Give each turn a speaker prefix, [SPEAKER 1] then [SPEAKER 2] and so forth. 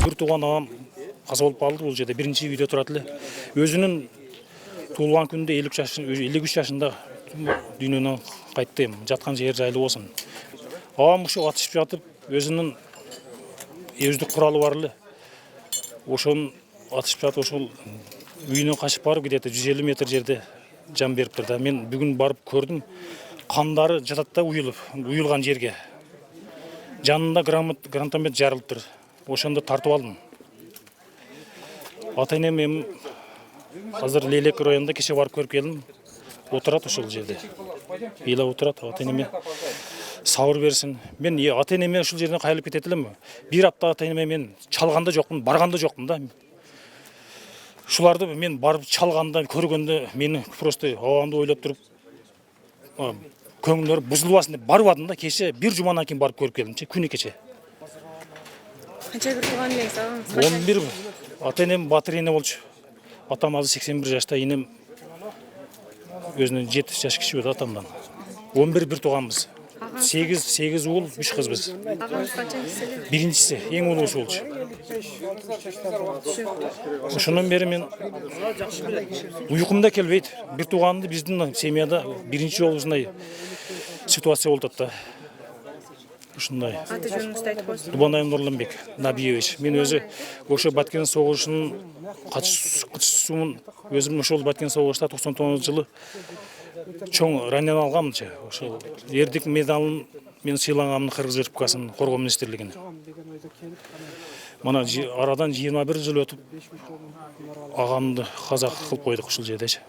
[SPEAKER 1] бир тууган агам каза болуп калды. Бул жерде биринчи үйдө турат эле. Өзүнүн туулган күнүндө 53 жашында дүйнөнөн кайтты. Жаткан жер жайлуу болсун. Агам ошо атышып жатып, өзүнүн өздүк куралы бар эле. Ошону атышып жатып, ошол үйүнө качып барып, где-то 150 метр жерде жан бериптир да. Мен бүгүн барып көрдүм. Кандары жатат да уюлган жерге. Жанында гранатомет жарылыптыр. Ошондо тартып алдым. Ата-энем эми азыр Лейлек районунда кеше барып көрүп келдим. Отурат ошол жерде. Ыйлап отурат. Ата-энеме сабыр берсин. Мен ата-энеме ушул жерден кайрылып кетет элем. Бир апта ата-энеме мен чалганда жокмун, барганда жокмун да. Ушуларды мен барып чалганда, көргөндө мени просто абамды ойлоп туруп көңүлдөрү бузулбасын деп барбадым да. Кеше бир жумадан кийин барып көрүп келдим. Күнү кече.
[SPEAKER 2] Канча бир тууган элеңиз агаңыз?
[SPEAKER 1] 11. Ата-энем батыр эне болчу. Атам азыр 81 жашта, энем өзүнөн 7 жаш кичүү да атамдан. 11 бир тууганбыз. 8 уул, 3 кызбыз.
[SPEAKER 2] Агаңыз канчанчысы эле?
[SPEAKER 1] Биринчиси, эң улуусу болчу. Ошондон бери мен уйкумда келбейт. Бир тууганды биздин семьяда биринчи жолу ушундай ситуация болуп атат да. Ушундай.
[SPEAKER 2] Аты жөнүңүздү айтып коесузбу?
[SPEAKER 1] Дубанаев Нурланбек Набиевич. Мен өзү ошо Баткен согушунун катышуусумун. Өзүм ошол Баткен согушта 99-жылы чоң ранен алгамчы. Ошол эрдик медалын мен сыйлагамын Кыргыз Республикасынын коргоо министрлигине. Мана арадан 21 жыл өтүп агамды каза кылып койдук ушул жердечи.